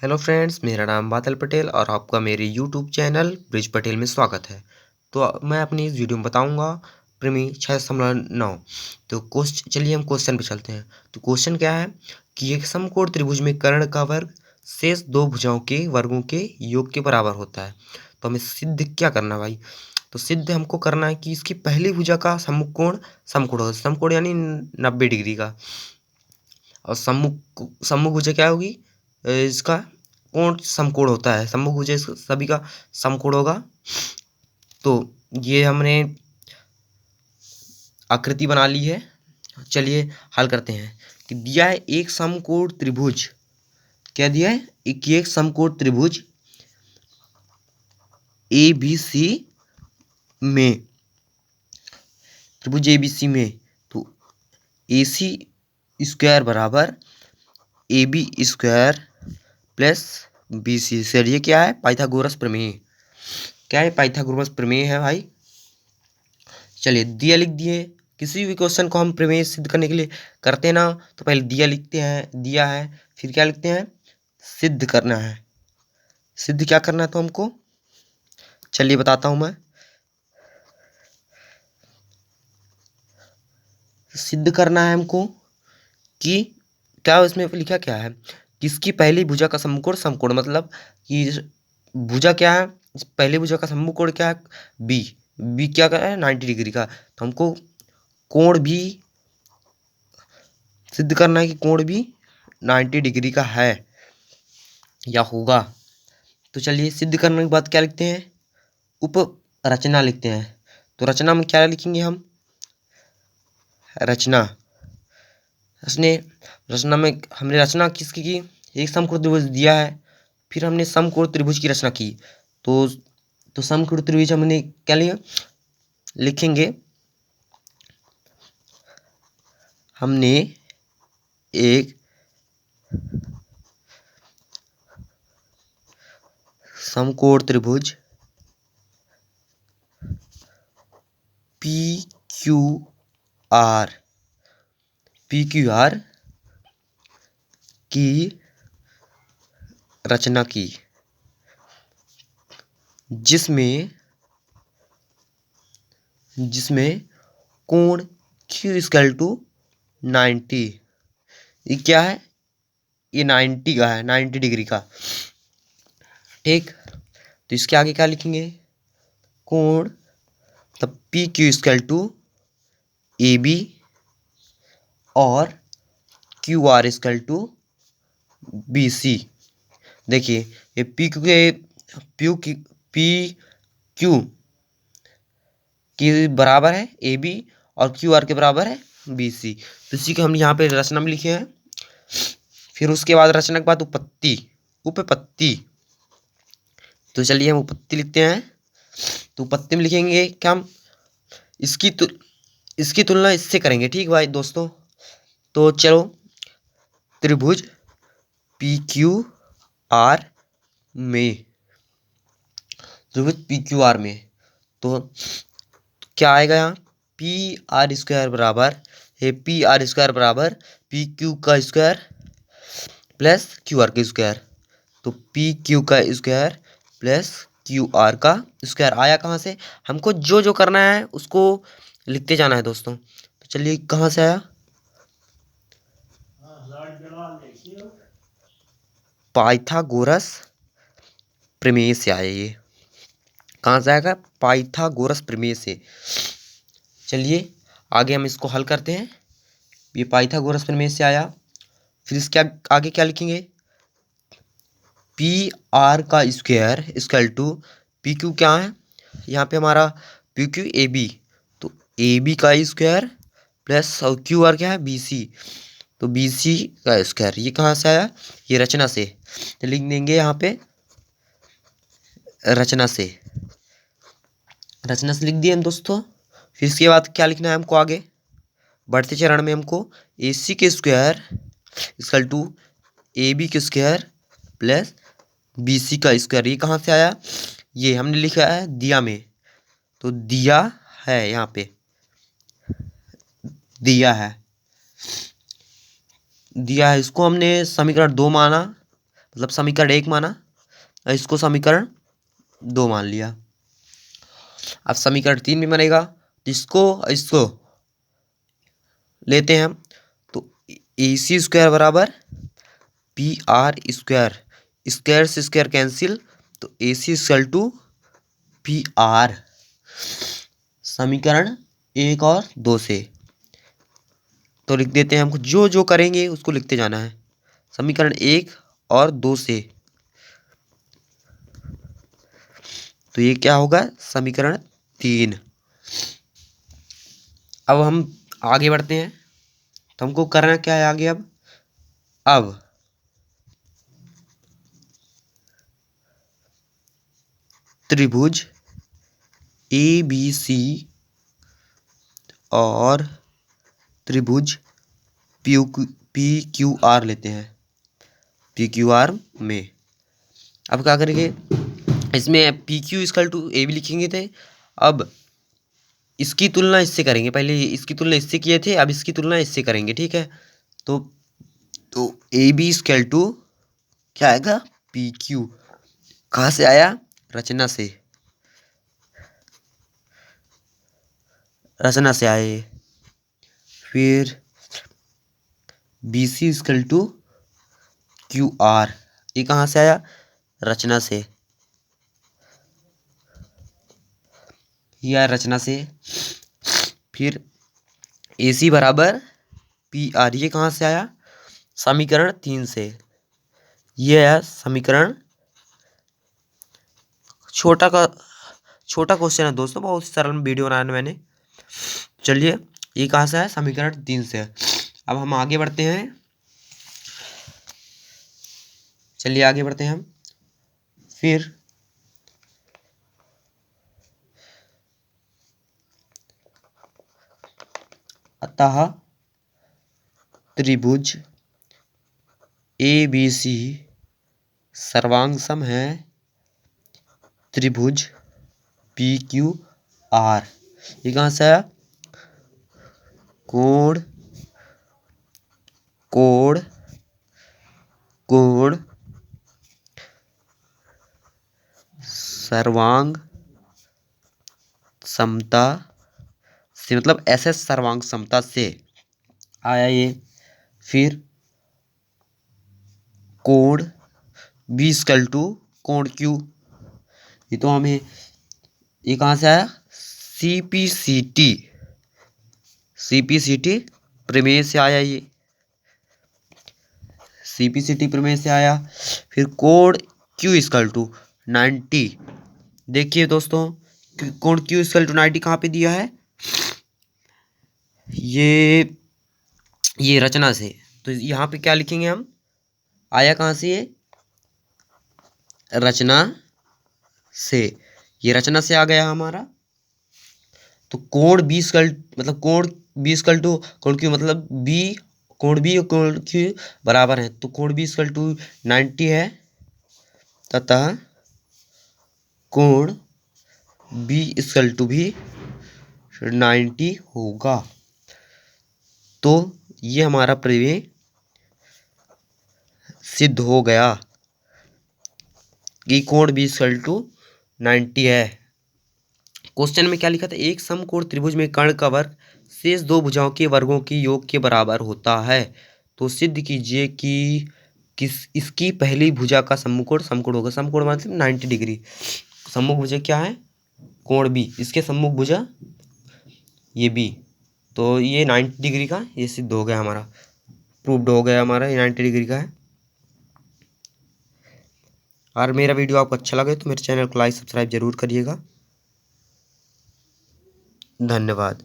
Hello friends, मेरा नाम बादल पटेल और आपका मेरे यूट्यूब चैनल ब्रिज पटेल में स्वागत है। तो मैं अपनी इस वीडियो में बताऊंगा प्रमेय 6.9। तो चलिए हम क्वेश्चन पे चलते हैं। तो क्वेश्चन क्या है कि एक समकोण त्रिभुज में कर्ण का वर्ग शेष दो भुजाओं के वर्गों के योग के बराबर होता है। तो हमें सिद्ध क्या करना भाई? तो सिद्ध हमको करना है कि इसकी पहली भुजा का समकोण समकोण होगा। समकोण यानी 90 डिग्री का। और सम्मुख सम्मुख भुजा क्या होगी? इसका कोण समकोण होता है। सम्मुख भुजा सभी का समकोण होगा। तो ये हमने आकृति बना ली है। चलिए हल करते हैं। कि दिया है एक समकोण त्रिभुज। क्या दिया है? एक समकोण त्रिभुज ए बी सी में, त्रिभुज ए बी सी में। तो ए सी स्क्वायर बराबर A B square plus B C. Sir ये क्या है? पाइथागोरस प्रमेय। क्या है? पाइथागोरस प्रमेय है भाई। चलिए दिया लिख दिए। किसी भी क्वेश्चन को हम प्रमेय सिद्ध करने के लिए करते हैं ना, तो पहले दिया लिखते हैं, दिया है, फिर क्या लिखते हैं? सिद्ध करना है। सिद्ध क्या करना है तो हमको, चलिए बताता हूं मैं। सिद्ध करना है हमको कि क्या इसमें लिखा क्या है? किसकी पहली भुजा का समकोण समकोण, मतलब कि भुजा क्या है? पहली भुजा का समकोण क्या है? बी। बी क्या का है? 90 डिग्री का। तो हमको कोण भी सिद्ध करना है कि कोण भी 90 डिग्री का है या होगा। तो चलिए सिद्ध करने के बाद क्या लिखते हैं? उप रचना लिखते हैं। तो रचना में क्या लिखेंगे हम? रचना। रचने रचना में हमने रचना किसकी की? एक समकोण त्रिभुज दिया है, फिर हमने समकोण त्रिभुज की रचना की। तो समकोण त्रिभुज हमने क्या लिया? लिखेंगे हमने एक समकोण त्रिभुज पी क्यू आर की रचना की, जिसमें कोण Q इक्वल टू 90। ये क्या है? ये 90 का है, 90 डिग्री का। ठीक। तो इसके आगे क्या लिखेंगे? कोण तब P Q equal to A B और Q R equal to B C. देखिए ये पी क्यू के पी क्यू के बराबर है ए बी और क्यू आर के बराबर है बी सी। तो इसी को हम यहाँ पे रचना में लिखे हैं। फिर उसके बाद रचना के बाद उपपत्ति। उपपत्ति। तो चलिए हम उपपत्ति लिखते हैं। तो उपपत्ति में लिखेंगे क्या हम? इसकी तुलना इससे करेंगे। ठीक भाई दोस्तों। तो चलो त्रिभुज पी क्यू आर में, त्रिभुज पी क्यू आर में तो क्या आएगा यहाँ? पी आर स्क्वायर बराबर है, पी आर स्क्वायर बराबर पी क्यू का स्क्वायर प्लस क्यू आर का स्क्वायर। तो पी क्यू का स्क्वायर प्लस क्यू आर का स्क्वायर आया कहाँ से? हमको जो जो करना है उसको लिखते जाना है दोस्तों। तो चलिए कहाँ से आया? पाइथागोरस प्रमेय से आया। ये कहाँ से आएगा? पाइथागोरस प्रमेय से। चलिए आगे हम इसको हल करते हैं। ये पाइथागोरस प्रमेय से आया। फिर इसके आगे क्या लिखेंगे? पी आर का square equal to P Q क्या है यहाँ पे हमारा? P Q A B. तो ए बी का स्क्वायर प्लस और क्यू आर क्या है? B C. तो बी सी का स्क्वायर। ये कहाँ से आया? ये रचना से। तो लिख देंगे यहाँ पे रचना से। रचना से लिख दिए हम दोस्तों। फिर इसके बाद क्या लिखना है हमको आगे बढ़ते चरण में? हमको ए सी के square equal to A B के स्क्वायर प्लस बी सी का स्क्वायर। ये कहाँ से आया? ये हमने लिखा है दिया में। तो दिया है यहाँ पे, दिया है इसको हमने समीकरण 2 माना। मतलब समीकरण 1 माना और इसको समीकरण 2 मान लिया। अब समीकरण 3 भी बनेगा, इसको लेते हैं हम, तो AC स्क्वायर बराबर PR स्क्वायर, स्क्वायर से स्क्वायर कैंसिल, तो AC इक्वल टू PR समीकरण 1 और 2 से। तो लिख देते हैं, हमको जो जो करेंगे उसको लिखते जाना है। समीकरण 1 और 2 से, तो ये क्या होगा, समीकरण 3। अब हम आगे बढ़ते हैं, तो हमको करना क्या है आगे। अब त्रिभुज ABC और त्रिभुज PQR लेते हैं। PQR में अब क्या करेंगे, इसमें PQ इक्वल टू AB लिखेंगे थे, अब इसकी तुलना इससे करेंगे। पहले इसकी तुलना इससे किए थे, अब इसकी तुलना इससे करेंगे, ठीक है। तो AB इक्वल टू क्या आएगा, PQ। कहाँ से आया, रचना से, रचना से आए। फिर BC इक्वल टू QR, ये कहाँ से आया, रचना से, यह रचना से। फिर AC बराबर PR, ये कहाँ से आया, समीकरण 3 से। यह है समीकरण, छोटा क्वेश्चन है दोस्तों, बहुत सरल वीडियो बनाया मैंने। चलिए, ये कहाँ से है, समीकरण 3 से। अब हम आगे बढ़ते हैं, चलिए आगे बढ़ते हैं हम। फिर अतः त्रिभुज ABC सर्वांग सम है त्रिभुज PQR। ये कहाँ से आया, कोण कोण कोण सर्वांग समता से, मतलब SS सर्वांग समता से आया ये। फिर कोण B इक्वल टू कोण Q, ये तो हमें, ये कहाँ से आया, CPCT प्रमेय से आया, ये CPCT प्रमेय से आया। फिर कोण Q इक्वल टू 90, देखिए दोस्तों, कोण Q इक्वल टू 90 कहाँ पे दिया है, ये रचना से। तो यहाँ पे क्या लिखेंगे हम, आया कहाँ से, ये रचना से, ये रचना से आ गया हमारा। तो कोण B इक्वल, मतलब कोण B इक्वल टू कोण Q, मतलब B, कोण B और कोण Q बराबर है, तो कोण B इक्वल टू 90 है, तथा कोण B इक्वल टू भी 90 होगा। तो ये हमारा प्रमेय सिद्ध हो गया कि कोण B इक्वल टू 90 है। क्वेश्चन में क्या लिखा था, एक समकोण त्रिभुज में कर्ण का वर्ग शेष दो भुजाओं के वर्गों की योग के बराबर होता है। तो सिद्ध कीजिए कि इसकी पहली भुजा का समकोण होगा। समकोण मतलब 90 डिग्री। सम्मुख भुजा क्या है, कोण B, इसके सम्मुख भुजा ये B, तो ये 90 डिग्री का, ये सिद्ध हो गया हमारा, प्रूव्ड हो गया हमारा, ये 90 डिग्री का है। और मेरा वीडियो आपको अच्छा लगे तो मेरे चैनल को लाइक सब्सक्राइब जरूर करिएगा। धन्यवाद।